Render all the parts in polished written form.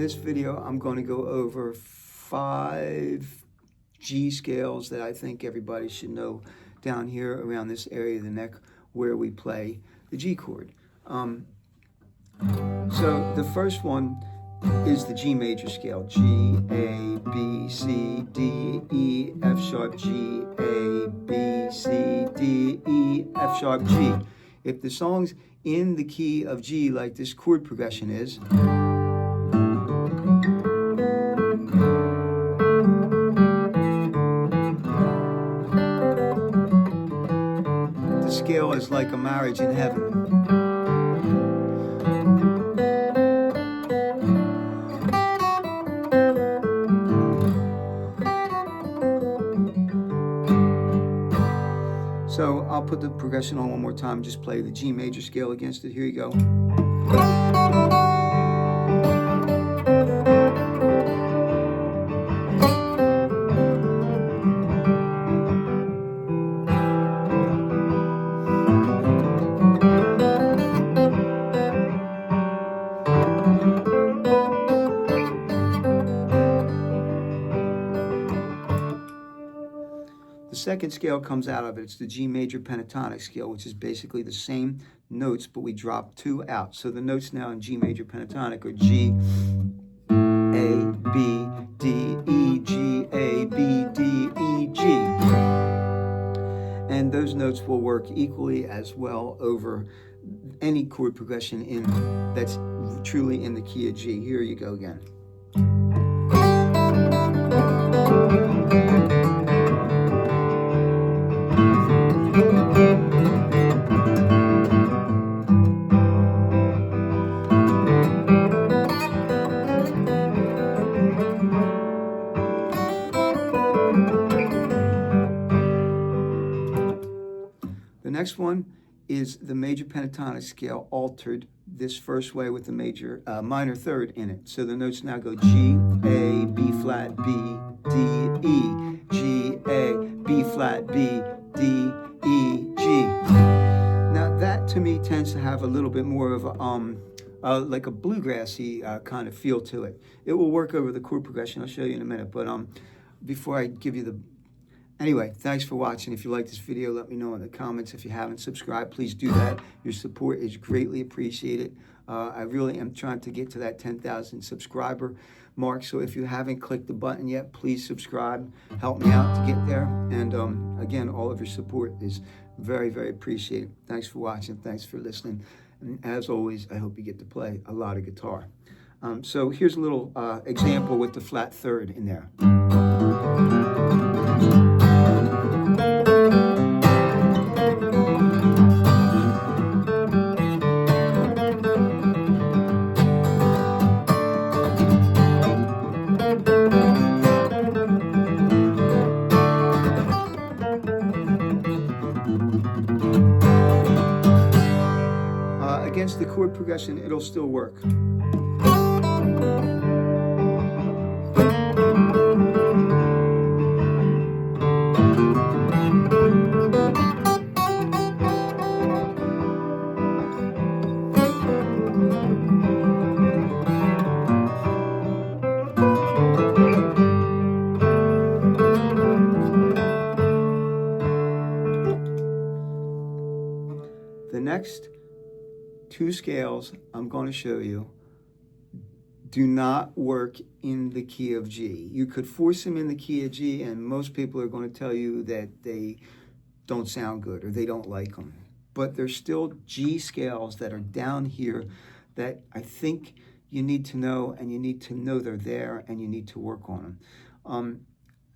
this video, I'm going to go over 5 G scales that I think everybody should know down here around this area of the neck where we play the G chord. So the first one is the G major scale. G, A, B, C, D, E, F sharp, G, A, B, C, D, E, F sharp, G. If the song's in the key of G like this chord progression is, the scale is like a marriage in heaven. So I'll put the progression on one more time, just play the G major scale against it. Here you go. The second scale comes out of it. It's the G major pentatonic scale, which is basically the same notes, but we drop 2 out. So the notes now in G major pentatonic are G, A, B, D, E, G, A, B, D, E, G. And those notes will work equally as well over any chord progression that's truly in the key of G. Here you go again. The next one is the major pentatonic scale altered this first way with the major minor third in it. So the notes now go G, A, B flat, B, D, E, G, A, B flat, B, D, E, G. Now that to me tends to have a little bit more of a like a bluegrassy kind of feel to it. It will work over the chord progression. I'll show you in a minute. But before I give you the Anyway, thanks for watching. If you like this video, let me know in the comments. If you haven't subscribed, please do that. Your support is greatly appreciated. I really am trying to get to that 10,000 subscriber mark. So if you haven't clicked the button yet, please subscribe. Help me out to get there. And again, all of your support is very, very appreciated. Thanks for watching. Thanks for listening. And as always, I hope you get to play a lot of guitar. So here's a little example with the flat third in there. Against the chord progression, it'll still work. The next 2 scales I'm going to show you do not work in the key of G. You could force them in the key of G, and most people are going to tell you that they don't sound good or they don't like them. But there's still G scales that are down here that I think you need to know, and you need to know they're there, and you need to work on them.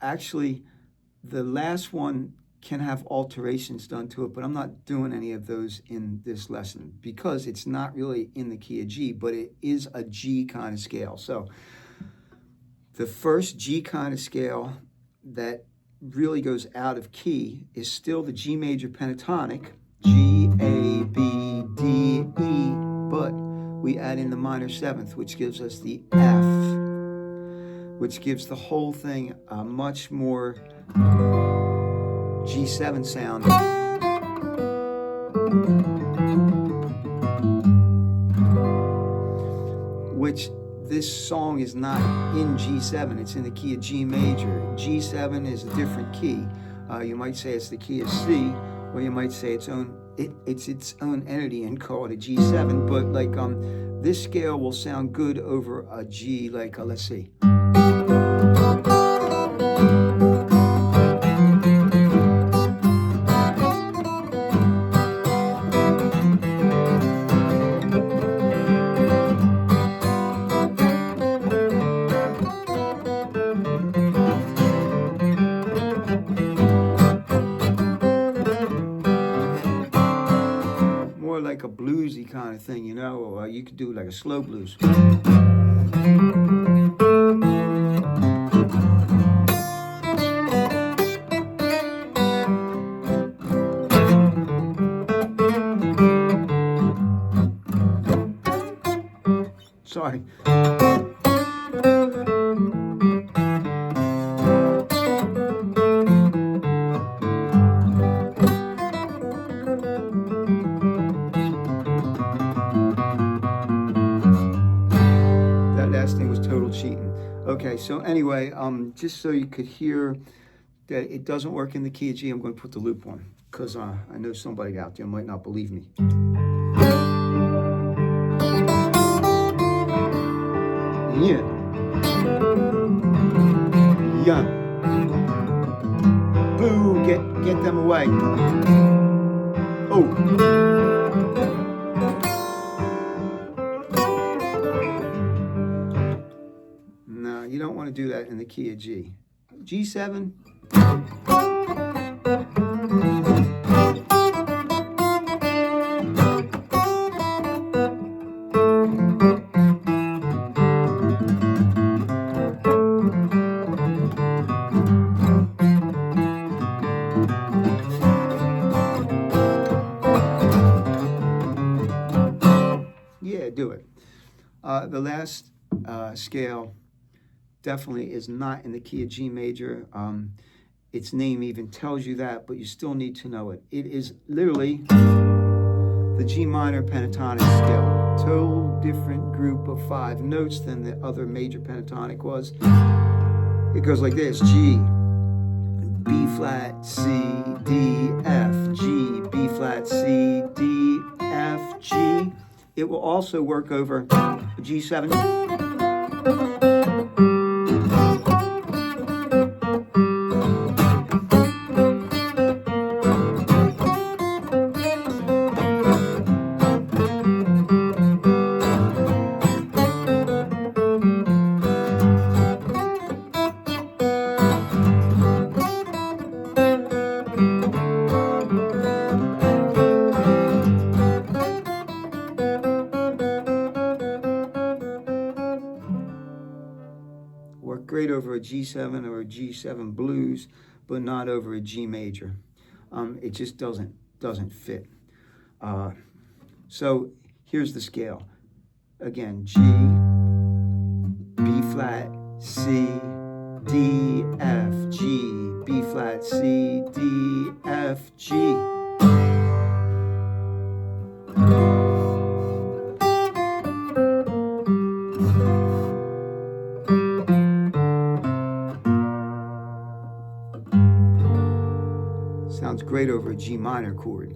Actually, the last one can have alterations done to it, but I'm not doing any of those in this lesson because it's not really in the key of G, but it is a G kind of scale. So the first G kind of scale that really goes out of key is still the G major pentatonic, G, A, B, D, E, but we add in the minor 7th, which gives us the F, which gives the whole thing a much more G7 sound, which this song is not in G7, it's in the key of G major. G7 is a different key. You might say it's the key of C, or you might say it's its own entity and call it a G7, but like this scale will sound good over a G, like let's see. More like a bluesy kind of thing, you know, or you could do like a slow blues. Sorry. That last thing was total cheating. Okay, so anyway, just so you could hear that it doesn't work in the key of G, I'm going to put the loop on, because I know somebody out there might not believe me. Yeah. Yeah. Boo, get them away. Oh. No, you don't want to do that in the key of G. G7. Yeah, do it. The last scale definitely is not in the key of G major. Its name even tells you that, but you still need to know it. It is literally the G minor pentatonic scale. Total different group of 5 notes than the other major pentatonic was. It goes like this: G, B flat, C, D, F, G, B flat, C, D, F, G. It will also work over G7. Work great over a G7 or a G7 blues, but not over a G major. It just doesn't fit. So here's the scale. Again, G, B flat, C, D, F, G, B flat, C, D, F, G. Sounds great over a G minor chord.